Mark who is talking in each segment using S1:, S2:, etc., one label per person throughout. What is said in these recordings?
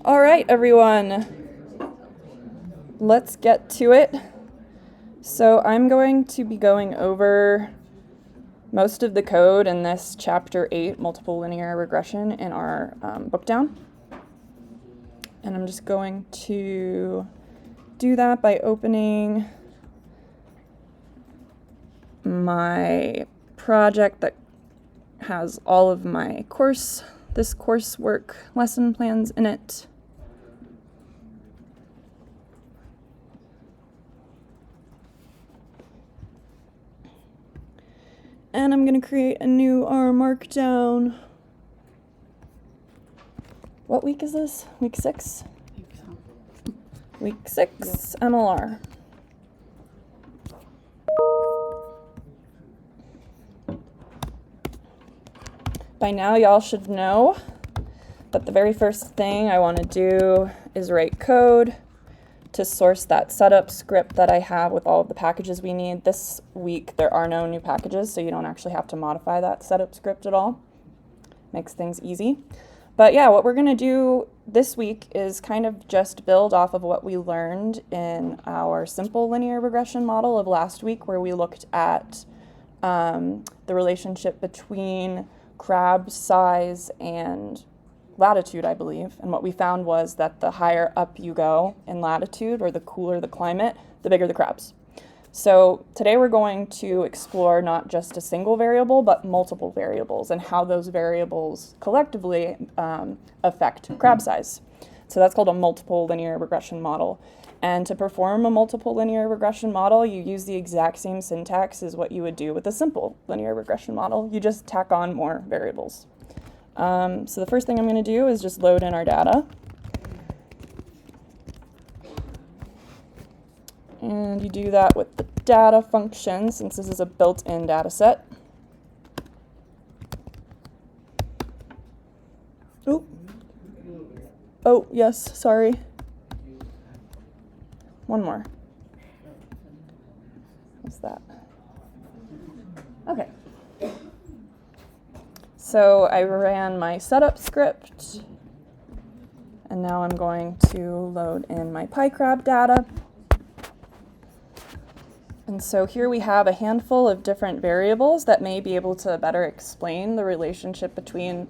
S1: All right, everyone, let's get to it. So I'm going to be going over most of the code in this chapter 8, multiple linear regression, in our book down. And I'm just going to do that by opening my project that has all of my this coursework lesson plans in it. And I'm going to create a new R markdown. What week is this? Week 6? Week 6, yep. MLR. By now, y'all should know that the very first thing I want to do is write code to source that setup script that I have with all of the packages we need. This week, there are no new packages, so you don't actually have to modify that setup script at all. Makes things easy. But yeah, what we're going to do this week is kind of just build off of what we learned in our simple linear regression model of last week, where we looked at the relationship between crab size and latitude, I believe. And what we found was that the higher up you go in latitude, or the cooler the climate, the bigger the crabs. So today we're going to explore not just a single variable, but multiple variables and how those variables collectively affect crab size. So that's called a multiple linear regression model. And to perform a multiple linear regression model, you use the exact same syntax as what you would do with a simple linear regression model. You just tack on more variables. So the first thing I'm going to do is just load in our data. And you do that with the data function, since this is a built-in data set. Oh, yes, sorry. One more. What's that? Okay. So I ran my setup script, and now I'm going to load in my PyCrab data. And so here we have a handful of different variables that may be able to better explain the relationship between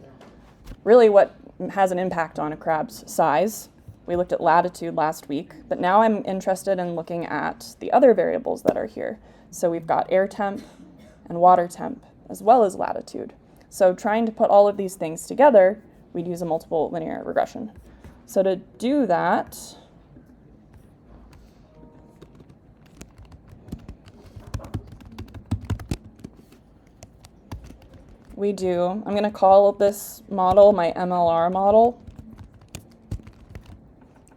S1: really what has an impact on a crab's size. We looked at latitude last week, but now I'm interested in looking at the other variables that are here. So we've got air temp and water temp, as well as latitude. So trying to put all of these things together, we'd use a multiple linear regression. So to do that, I'm going to call this model my MLR model.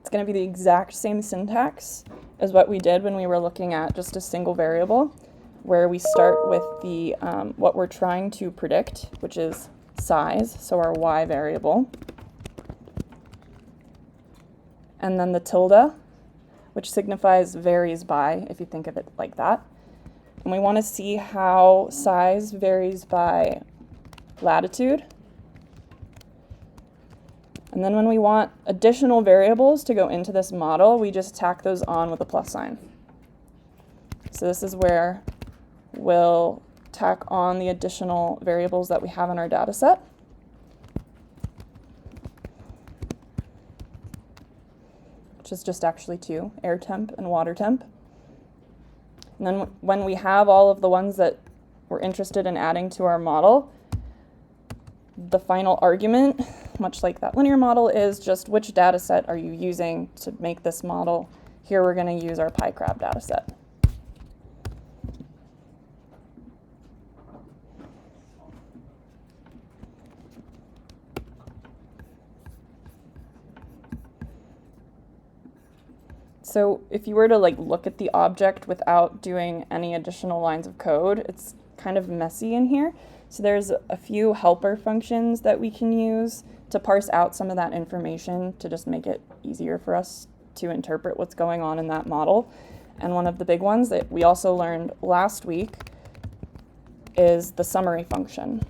S1: It's going to be the exact same syntax as what we did when we were looking at just a single variable, where we start with the what we're trying to predict, which is size, so our y variable, and then the tilde, which signifies varies by, if you think of it like that. And we want to see how size varies by latitude. And then when we want additional variables to go into this model, we just tack those on with a plus sign. So this is where we'll tack on the additional variables that we have in our data set. Which is just actually 2, air temp and water temp. And then when we have all of the ones that we're interested in adding to our model, the final argument, much like that linear model, is just which data set are you using to make this model. Here we're going to use our PyCrab data set. So if you were to look at the object without doing any additional lines of code, it's kind of messy in here. So there's a few helper functions that we can use to parse out some of that information to just make it easier for us to interpret what's going on in that model. And one of the big ones that we also learned last week is the summary function.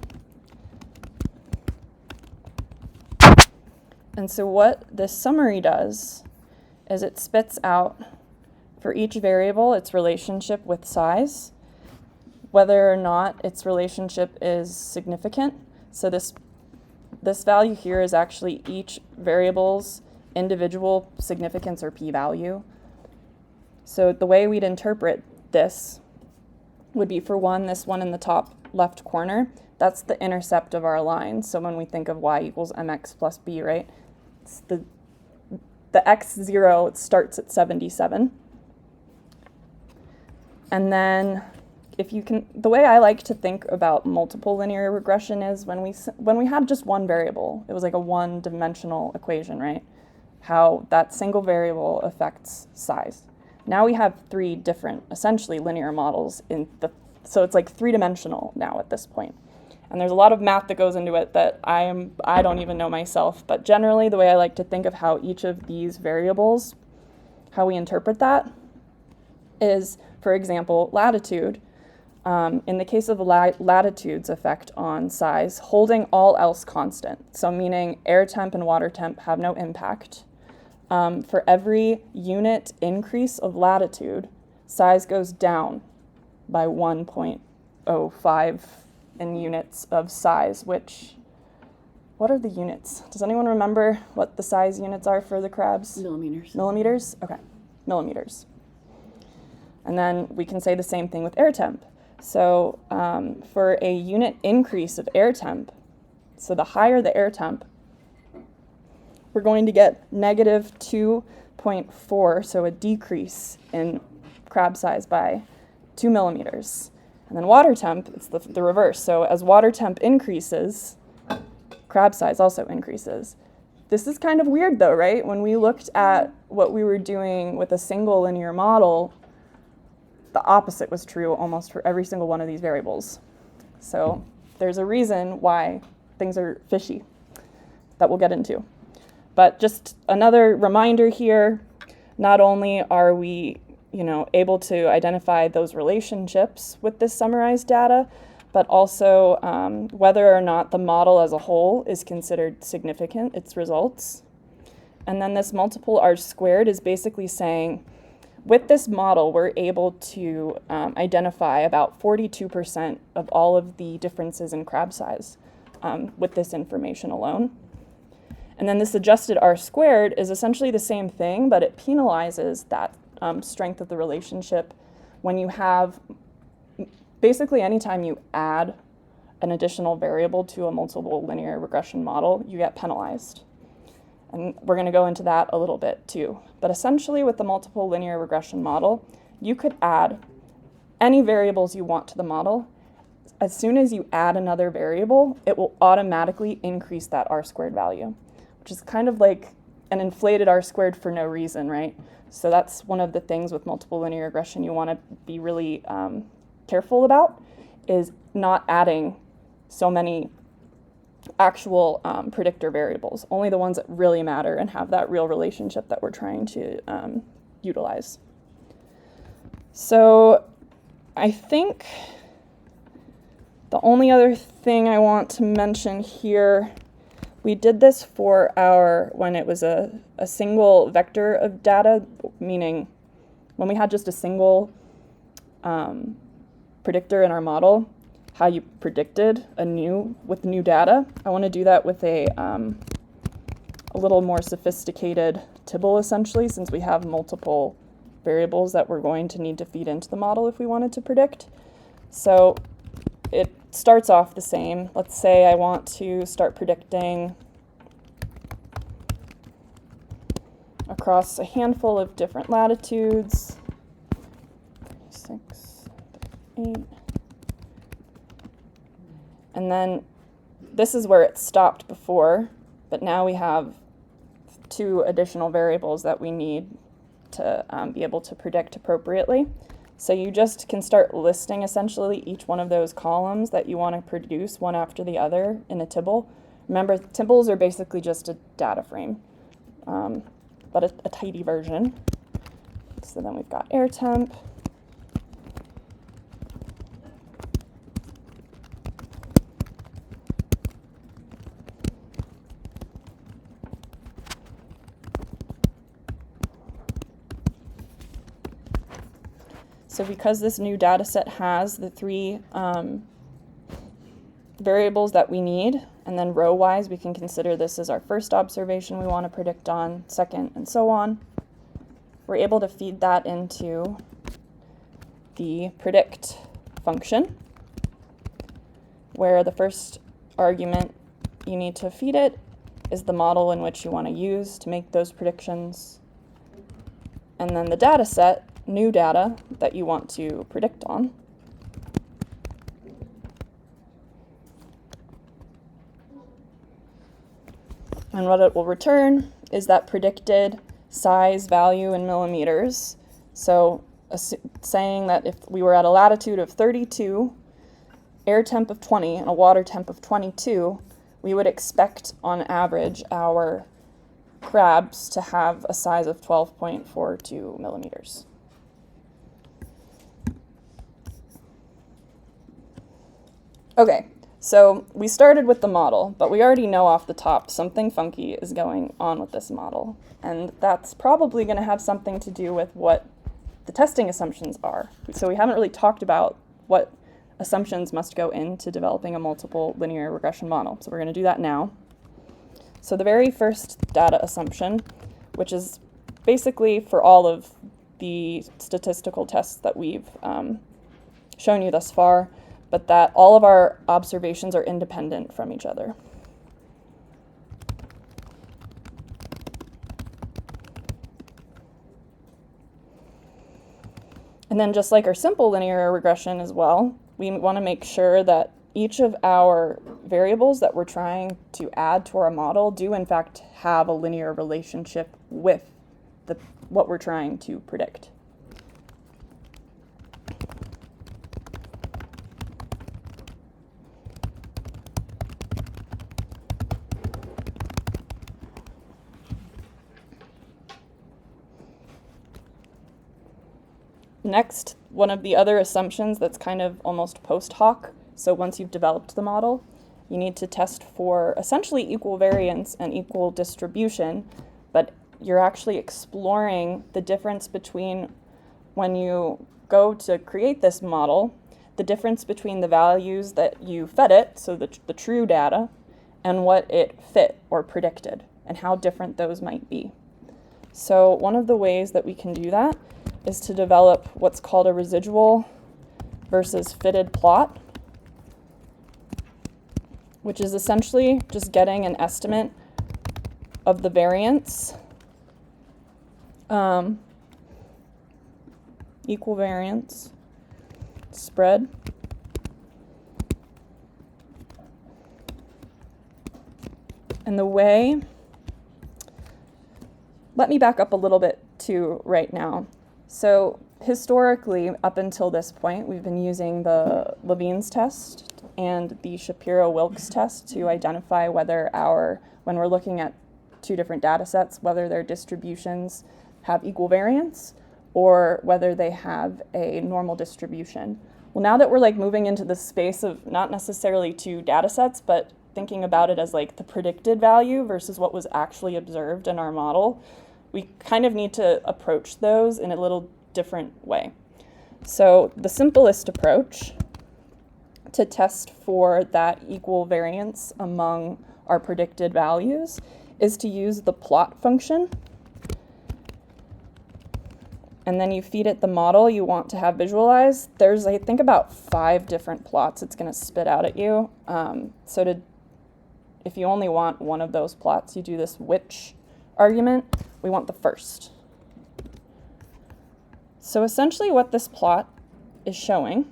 S1: And so what this summary does is it spits out for each variable its relationship with size, whether or not its relationship is significant. So this value here is actually each variable's individual significance or p-value. So the way we'd interpret this would be, for one, this one in the top left corner, that's the intercept of our line. So when we think of y equals mx plus b, right, it's the x0 starts at 77. And then the way I like to think about multiple linear regression is when we had just one variable, it was like a one-dimensional equation, right? How that single variable affects size. Now we have three different, essentially, linear models so it's like three-dimensional now at this point. And there's a lot of math that goes into it that I don't even know myself, but generally the way I like to think of how each of these variables, how we interpret that, is, for example, latitude. In the case of latitude's effect on size, holding all else constant, so meaning air temp and water temp have no impact. For every unit increase of latitude, size goes down by 1.05 in units of size, what are the units? Does anyone remember what the size units are for the crabs?
S2: Millimeters.
S1: Millimeters? Okay, millimeters. And then we can say the same thing with air temp. So for a unit increase of air temp, so the higher the air temp, we're going to get negative 2.4, so a decrease in crab size by 2 millimeters. And then water temp, it's the reverse. So as water temp increases, crab size also increases. This is kind of weird though, right? When we looked at what we were doing with a single linear model, the opposite was true almost for every single one of these variables. So there's a reason why things are fishy that we'll get into. But just another reminder here, not only are we able to identify those relationships with this summarized data, but also whether or not the model as a whole is considered significant, its results. And then this multiple R squared is basically saying, with this model, we're able to identify about 42% of all of the differences in crab size with this information alone. And then this adjusted R squared is essentially the same thing, but it penalizes that strength of the relationship when you have, basically anytime you add an additional variable to a multiple linear regression model, you get penalized. And we're going to go into that a little bit too. But essentially with the multiple linear regression model, you could add any variables you want to the model. As soon as you add another variable, it will automatically increase that R squared value, which is kind of like an inflated R squared for no reason, right? So that's one of the things with multiple linear regression you want to be really careful about, is not adding so many actual predictor variables, only the ones that really matter and have that real relationship that we're trying to utilize. So I think the only other thing I want to mention here, we did this for when it was a single vector of data, meaning when we had just a single predictor in our model, how you predicted with new data. I want to do that with a little more sophisticated tibble, essentially, since we have multiple variables that we're going to need to feed into the model if we wanted to predict. So it starts off the same. Let's say I want to start predicting across a handful of different latitudes, 6, 8. And then this is where it stopped before, but now we have 2 additional variables that we need to be able to predict appropriately. So you just can start listing essentially each one of those columns that you want to produce one after the other in a tibble. Remember, tibbles are basically just a data frame, but a tidy version. So then we've got air temp. So because this new data set has the three variables that we need, and then row-wise we can consider this as our first observation we want to predict on, second, and so on, we're able to feed that into the predict function, where the first argument you need to feed it is the model in which you want to use to make those predictions, and then the data set, new data, that you want to predict on. And what it will return is that predicted size value in millimeters. So saying that if we were at a latitude of 32, air temp of 20, and a water temp of 22, we would expect on average our crabs to have a size of 12.42 millimeters. Okay, so we started with the model, but we already know off the top something funky is going on with this model. And that's probably going to have something to do with what the testing assumptions are. So we haven't really talked about what assumptions must go into developing a multiple linear regression model. So we're going to do that now. So the very first data assumption, which is basically for all of the statistical tests that we've shown you thus far, but that all of our observations are independent from each other. And then just like our simple linear regression as well, we want to make sure that each of our variables that we're trying to add to our model do in fact have a linear relationship with what we're trying to predict. Next, one of the other assumptions that's kind of almost post hoc, so once you've developed the model, you need to test for essentially equal variance and equal distribution, but you're actually exploring the difference between when you go to create this model, the difference between the values that you fed it, so the true data, and what it fit or predicted, and how different those might be. So one of the ways that we can do that is to develop what's called a residual versus fitted plot, which is essentially just getting an estimate of the variance, equal variance, spread, and the way, let me back up a little bit to right now. So historically, up until this point, we've been using the Levine's test and the Shapiro-Wilks test to identify whether when we're looking at two different data sets, whether their distributions have equal variance or whether they have a normal distribution. Well, now that we're moving into the space of not necessarily two data sets, but thinking about it as the predicted value versus what was actually observed in our model, we kind of need to approach those in a little different way. So the simplest approach to test for that equal variance among our predicted values is to use the plot function. And then you feed it the model you want to have visualized. There's, I think, about 5 different plots it's going to spit out at you. If you only want one of those plots, you do this which argument. We want the first. So essentially what this plot is showing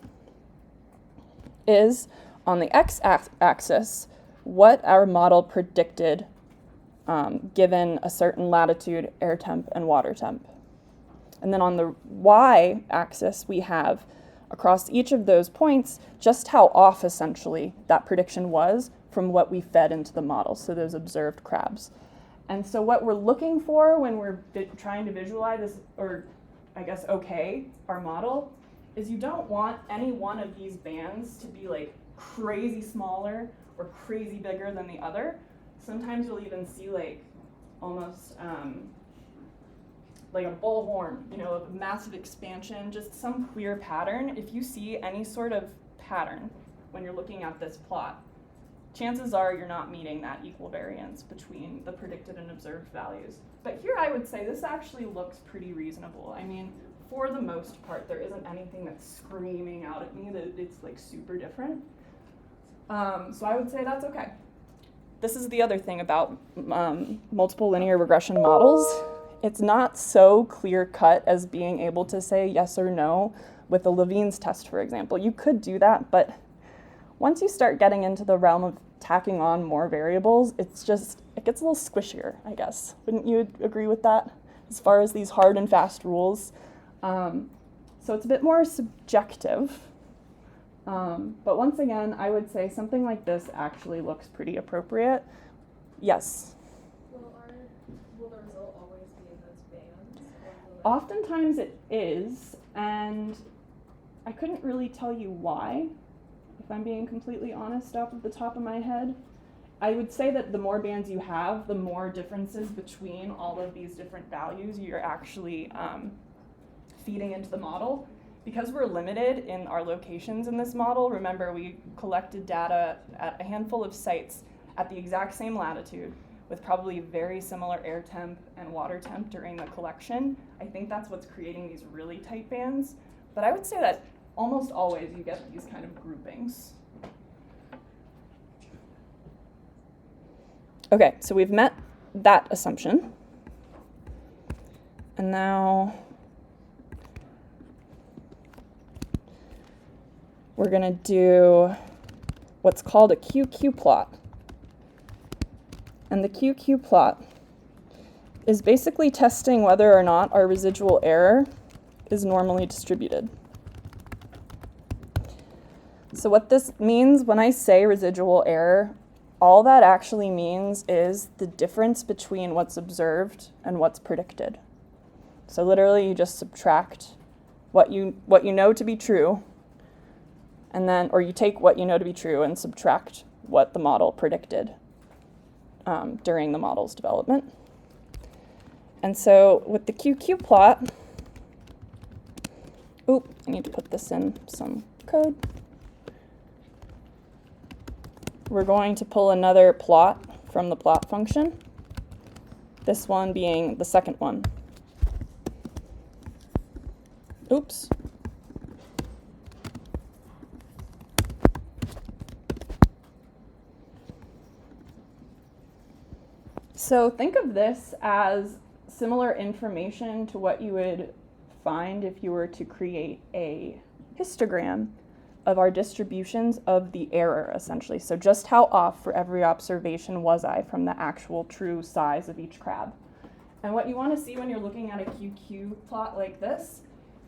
S1: is on the x-axis what our model predicted given a certain latitude, air temp, and water temp. And then on the y-axis we have across each of those points just how off essentially that prediction was from what we fed into the model, so those observed crabs. And so what we're looking for when we're trying to visualize this, or I guess our model, is you don't want any one of these bands to be crazy smaller or crazy bigger than the other. Sometimes you'll even see almost like a bullhorn, you know, a massive expansion, just some clear pattern. If you see any sort of pattern when you're looking at this plot, chances are you're not meeting that equal variance between the predicted and observed values. But here I would say this actually looks pretty reasonable. I mean, for the most part, there isn't anything that's screaming out at me that it's like super different. So I would say that's okay. This is the other thing about multiple linear regression models. It's not so clear-cut as being able to say yes or no with the Levene's test, for example. You could do that, but once you start getting into the realm of tacking on more variables, it gets a little squishier, I guess. Wouldn't you agree with that, as far as these hard and fast rules? So it's a bit more subjective. But once again, I would say something like this actually looks pretty appropriate. Yes?
S2: Will the result always be in those bands?
S1: Oftentimes it is, and I couldn't really tell you why, if I'm being completely honest off of the top of my head. I would say that the more bands you have, the more differences between all of these different values you're actually feeding into the model. Because we're limited in our locations in this model, remember we collected data at a handful of sites at the exact same latitude with probably very similar air temp and water temp during the collection. I think that's what's creating these really tight bands. But I would say that almost always you get these kind of groupings. Okay, so we've met that assumption. And now we're going to do what's called a QQ plot. And the QQ plot is basically testing whether or not our residual error is normally distributed. So what this means when I say residual error, all that actually means is the difference between what's observed and what's predicted. So literally you just subtract what you know to be true, and then, or you take what you know to be true and subtract what the model predicted during the model's development. And so with the QQ plot, I need to put this in some code. We're going to pull another plot from the plot function, this one being the second one. Oops. So think of this as similar information to what you would find if you were to create a histogram of our distributions of the error, essentially. So just how off for every observation was I from the actual true size of each crab. And what you want to see when you're looking at a QQ plot like this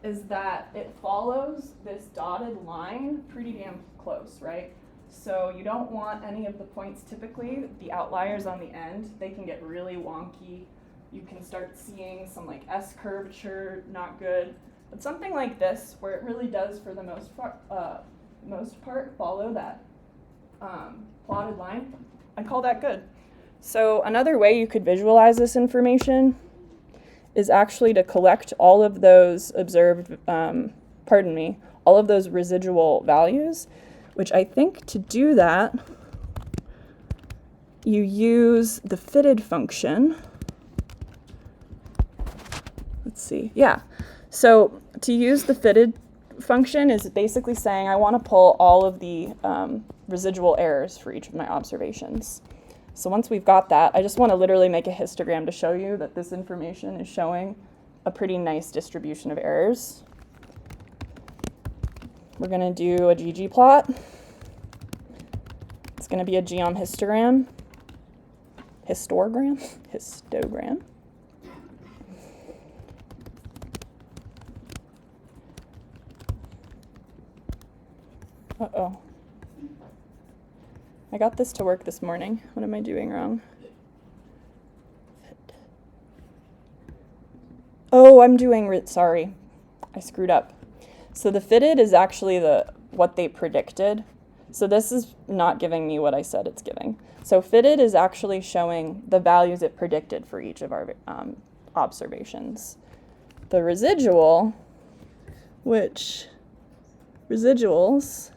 S1: is that it follows this dotted line pretty damn close, right? So you don't want any of the points, typically, the outliers on the end, they can get really wonky. You can start seeing some like S curvature, not good. But something like this, where it really does, for the most part, follow that plotted line, I call that good. So another way you could visualize this information is actually to collect all of those observed, all of those residual values, which I think to do that, you use the fitted function. Let's see, yeah. So to use the fitted function is basically saying I want to pull all of the residual errors for each of my observations. So once we've got that, I just want to literally make a histogram to show you that this information is showing a pretty nice distribution of errors. We're going to do a ggplot. It's going to be a geom histogram. Histogram. Uh-oh. I got this to work this morning. What am I doing wrong? Oh, sorry. I screwed up. So the fitted is actually what they predicted. So this is not giving me what I said it's giving. So fitted is actually showing the values it predicted for each of our observations. the residual, which residuals,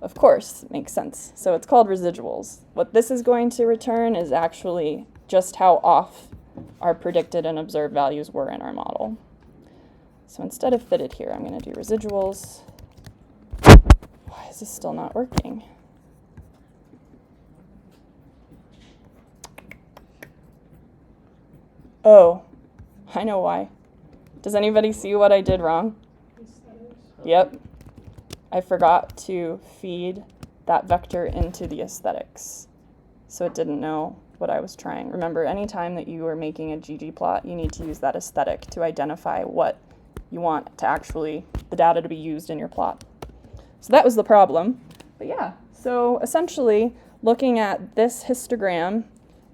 S1: of course, makes sense. So it's called residuals. What this is going to return is actually just how off our predicted and observed values were in our model. So instead of fitted here, I'm going to do residuals. Why is this still not working? Oh, I know why. Does anybody see what I did wrong? Yep. I forgot to feed that vector into the aesthetics. So it didn't know what I was trying. Remember, anytime that you are making a ggplot, you need to use that aesthetic to identify what you want to actually, the data to be used in your plot. So that was the problem. But yeah, so essentially looking at this histogram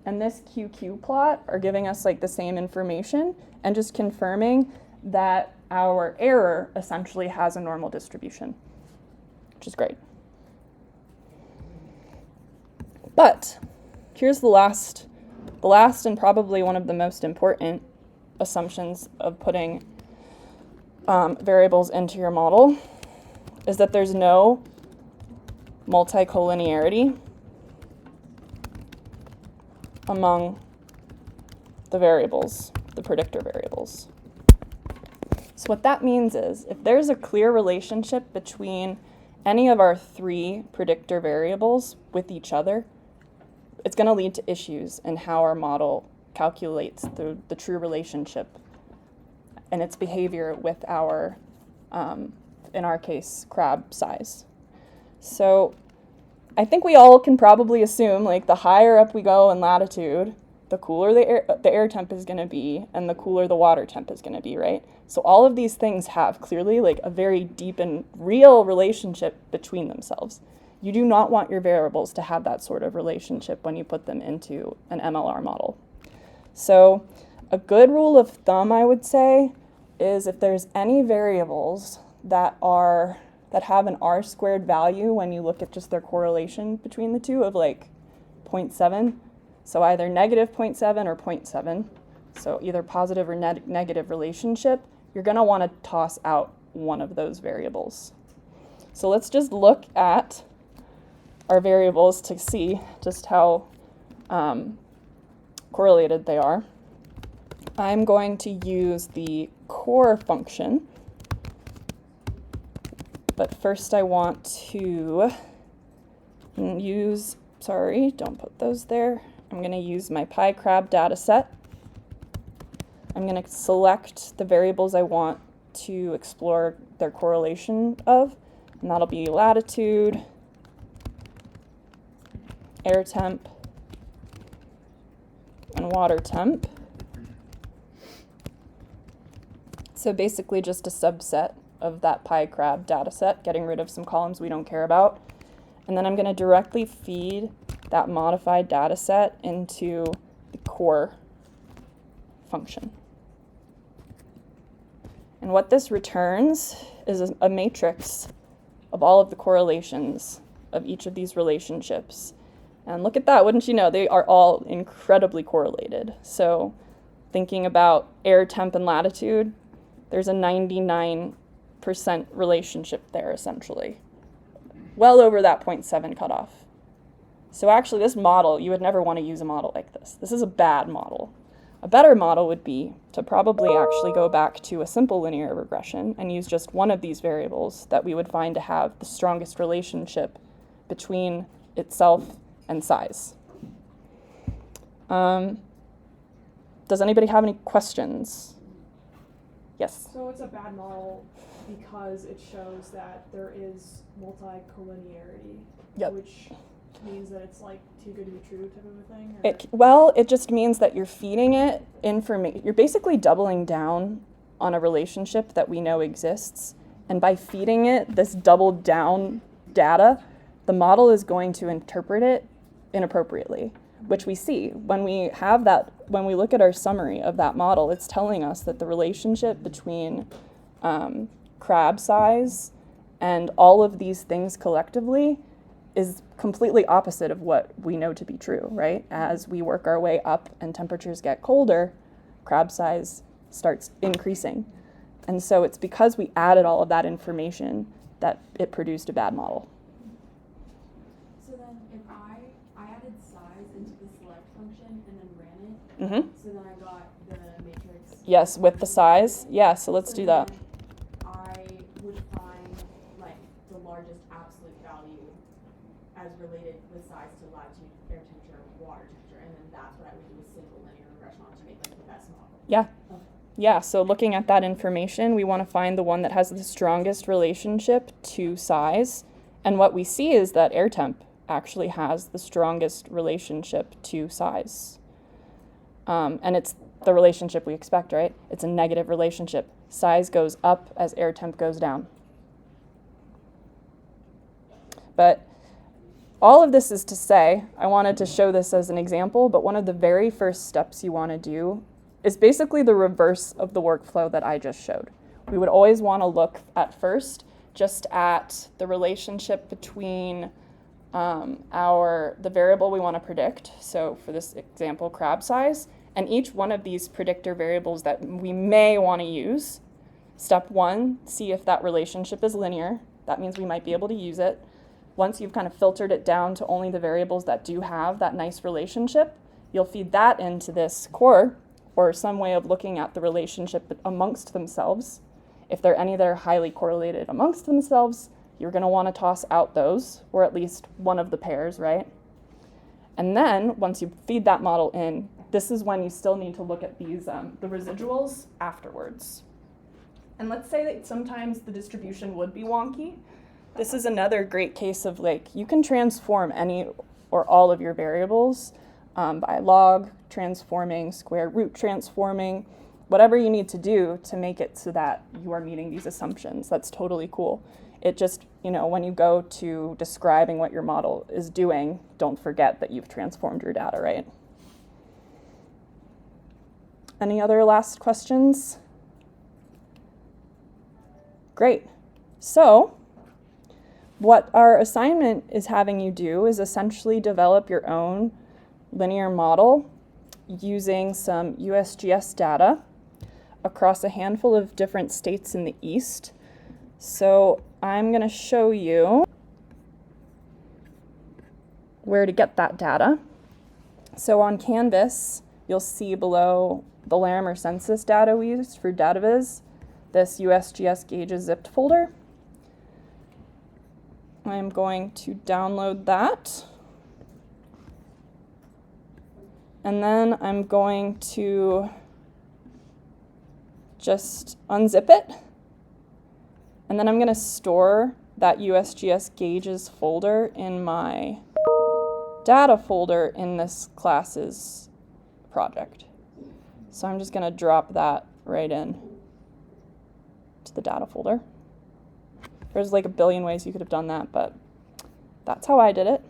S1: and this QQ plot are giving us like the same information and just confirming that our error essentially has a normal distribution, which is great. But here's the last and probably one of the most important assumptions of putting variables into your model is that there's no multicollinearity among the variables, the predictor variables. So what that means is if there's a clear relationship between any of our three predictor variables with each other, it's going to lead to issues in how our model calculates the true relationship and its behavior with our, in our case, crab size. So I think we all can probably assume like the higher up we go in latitude, the cooler the air temp is going to be and the cooler the water temp is going to be, right? So all of these things have clearly like a very deep and real relationship between themselves. You do not want your variables to have that sort of relationship when you put them into an MLR model. So a good rule of thumb, I would say, is if there's any variables that have an R squared value when you look at just their correlation between the two of like 0.7, so either negative 0.7 or 0.7, so either positive or negative relationship, you're going to want to toss out one of those variables. So let's just look at our variables to see just how correlated they are. I'm going to use the core function, but first I want to use, sorry, don't put those there. I'm going to use my PyCrab data set. I'm going to select the variables I want to explore their correlation of, and that'll be latitude, air temp, and water temp. So basically just a subset of that PyCrab data set, getting rid of some columns we don't care about. And then I'm going to directly feed that modified data set into the core function. And what this returns is a matrix of all of the correlations of each of these relationships. And look at that, wouldn't you know, they are all incredibly correlated. So thinking about air temp and latitude, there's a 99% relationship there essentially, well over that 0.7 cutoff. So actually this model, you would never want to use a model like this. This is a bad model. A better model would be to probably actually go back to a simple linear regression and use just one of these variables that we would find to have the strongest relationship between itself and size. Does anybody have any questions? Yes?
S2: So it's a bad model because it shows that there is multicollinearity,
S1: Yep.
S2: which means that it's like too good to be true type of a thing?
S1: It just means that you're feeding it information. You're basically doubling down on a relationship that we know exists. And by feeding it this doubled down data, the model is going to interpret it inappropriately, which we see. When we have that, when we look at our summary of that model, it's telling us that the relationship between crab size and all of these things collectively is completely opposite of what we know to be true, right? As we work our way up and temperatures get colder, crab size starts increasing. And so it's because we added all of that information that it produced a bad model.
S3: So then if I added size into the select function and then ran it,
S1: Mm-hmm.
S3: so then I got the matrix.
S1: Yes, with the size. Yeah, so let's do that.
S3: I would find like the largest absolute value as related with size to latitude, air temperature, water temperature, and then that's what I would do a simple linear regression on to make like the best model.
S1: Yeah.
S3: Okay.
S1: Yeah, so looking at that information, we want to find the one that has the strongest relationship to size. And what we see is that air temp actually has the strongest relationship to size. And it's the relationship we expect, right? It's a negative relationship. Size goes up as air temp goes down. But all of this is to say, I wanted to show this as an example, but one of the very first steps you want to do is basically the reverse of the workflow that I just showed. We would always want to look at first just at the relationship between the variable we want to predict, so for this example, crab size, and each one of these predictor variables that we may want to use. Step one, see if that relationship is linear. That means we might be able to use it. Once you've kind of filtered it down to only the variables that do have that nice relationship, you'll feed that into this core, or some way of looking at the relationship amongst themselves. If there are any that are highly correlated amongst themselves, you're going to want to toss out those, or at least one of the pairs, right? And then, once you feed that model in, this is when you still need to look at these, the residuals afterwards. And let's say that sometimes the distribution would be wonky. This is another great case of like, you can transform any or all of your variables by log transforming, square root transforming, whatever you need to do to make it so that you are meeting these assumptions. That's totally cool. It just, when you go to describing what your model is doing, don't forget that you've transformed your data, right? Any other last questions? Great. So, what our assignment is having you do is essentially develop your own linear model using some USGS data across a handful of different states in the East. So I'm going to show you where to get that data. So on Canvas, you'll see below the Larimer census data we used for DataViz, this USGS gauges zipped folder. I'm going to download that. And then I'm going to just unzip it. And then I'm going to store that USGS gauges folder in my data folder in this class's project. So I'm just going to drop that right in to the data folder. There's like a billion ways you could have done that, but that's how I did it.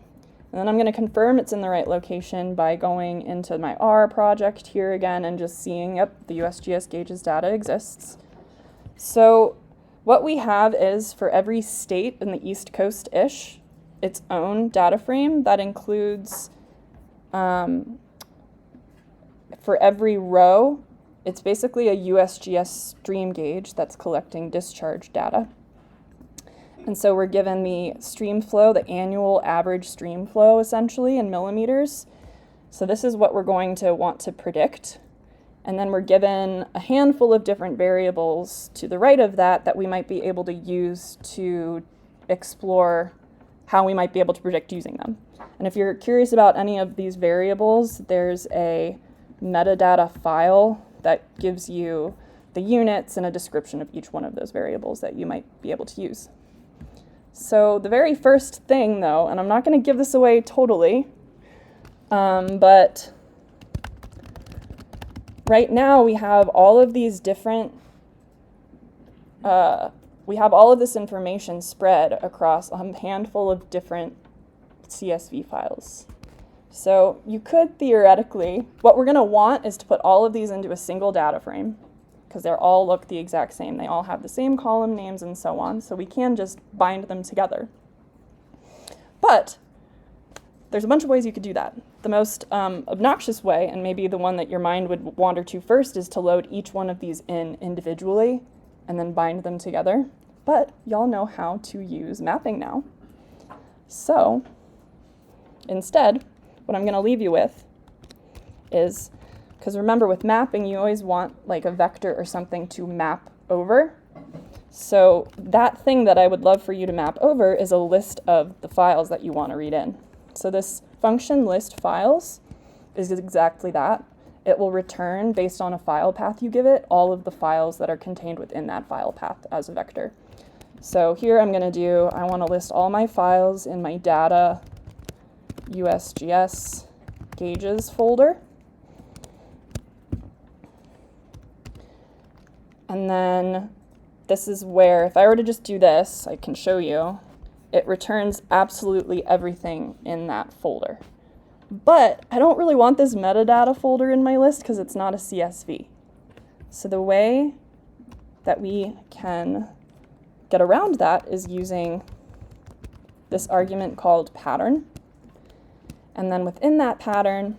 S1: And then I'm going to confirm it's in the right location by going into my R project here again and just seeing, yep, the USGS gauges data exists. So what we have is for every state in the East Coast-ish, its own data frame that includes, for every row, it's basically a USGS stream gauge that's collecting discharge data. And so we're given the stream flow, the annual average stream flow essentially in millimeters. So this is what we're going to want to predict. And then we're given a handful of different variables to the right of that that we might be able to use to explore how we might be able to predict using them. And if you're curious about any of these variables, there's a metadata file that gives you the units and a description of each one of those variables that you might be able to use. So the very first thing, though, and I'm not going to give this away totally, but right now we have all of these different, we have all of this information spread across a handful of different CSV files. So you could theoretically, what we're going to want is to put all of these into a single data frame, because they all look the exact same. They all have the same column names and so on, so we can just bind them together. But there's a bunch of ways you could do that. The most obnoxious way, and maybe the one that your mind would wander to first, is to load each one of these in individually and then bind them together. But y'all know how to use mapping now. So instead, what I'm going to leave you with is, because remember with mapping, you always want like a vector or something to map over. So that thing that I would love for you to map over is a list of the files that you want to read in. So this function list files is exactly that. It will return, based on a file path you give it, all of the files that are contained within that file path as a vector. So here I'm going to I want to list all my files in my data USGS gauges folder. And then this is where, if I were to just do this, I can show you, it returns absolutely everything in that folder. But I don't really want this metadata folder in my list because it's not a CSV. So the way that we can get around that is using this argument called pattern. And then within that pattern,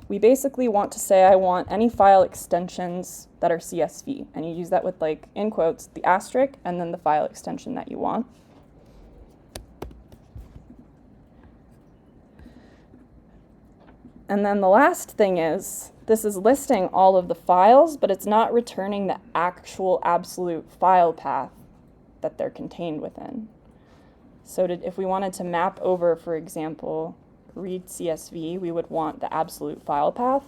S1: we basically want to say I want any file extensions that are CSV. And you use that with, like, in quotes, the asterisk and then the file extension that you want. And then the last thing is, this is listing all of the files, but it's not returning the actual absolute file path that they're contained within. So if we wanted to map over, for example, read CSV, we would want the absolute file path.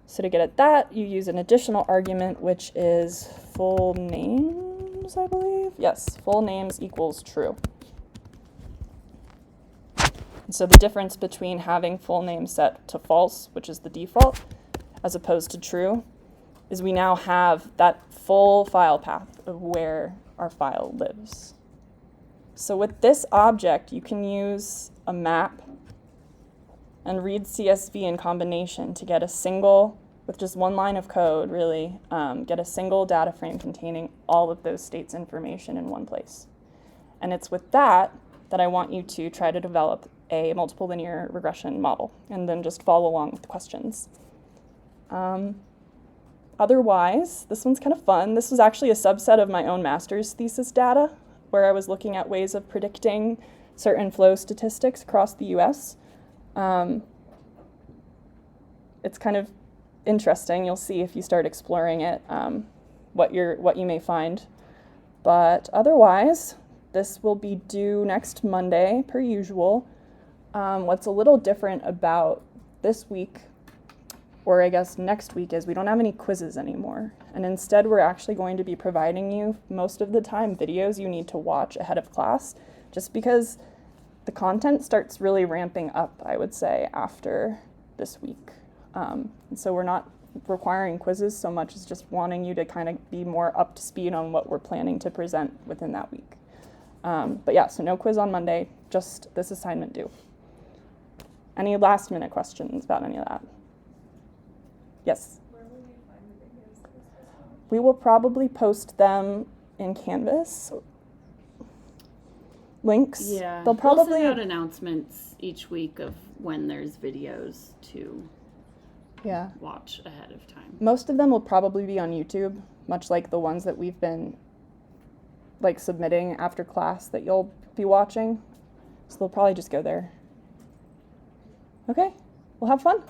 S1: So to get at that, you use an additional argument, which is full names, I believe. Yes, full names equals true. And so the difference between having full name set to false, which is the default, as opposed to true, is we now have that full file path of where our file lives. So with this object, you can use a map and read CSV in combination to get a single, with just one line of code really, get a single data frame containing all of those states information in one place. And it's with that I want you to try to develop a multiple linear regression model and then just follow along with the questions. Otherwise, this one's kind of fun. This was actually a subset of my own master's thesis data where I was looking at ways of predicting certain flow statistics across the US. It's kind of interesting. You'll see if you start exploring it, what you may find. But otherwise, this will be due next Monday, per usual. What's a little different about this week, or I guess next week, is we don't have any quizzes anymore. And instead, we're actually going to be providing you, most of the time, videos you need to watch ahead of class, just because the content starts really ramping up, I would say, after this week. And so we're not requiring quizzes so much as just wanting you to kind of be more up to speed on what we're planning to present within that week. But yeah, so no quiz on Monday, just this assignment due. Any last minute questions about any of that? Yes?
S2: Where will we find the videos for this festival?
S1: We will probably post them in Canvas. Links.
S4: Yeah,
S1: They'll probably
S4: we'll send out announcements each week of when there's videos to watch ahead of time.
S1: Most of them will probably be on YouTube, much like the ones that we've been like submitting after class that you'll be watching. So they'll probably just go there. Okay, we'll have fun.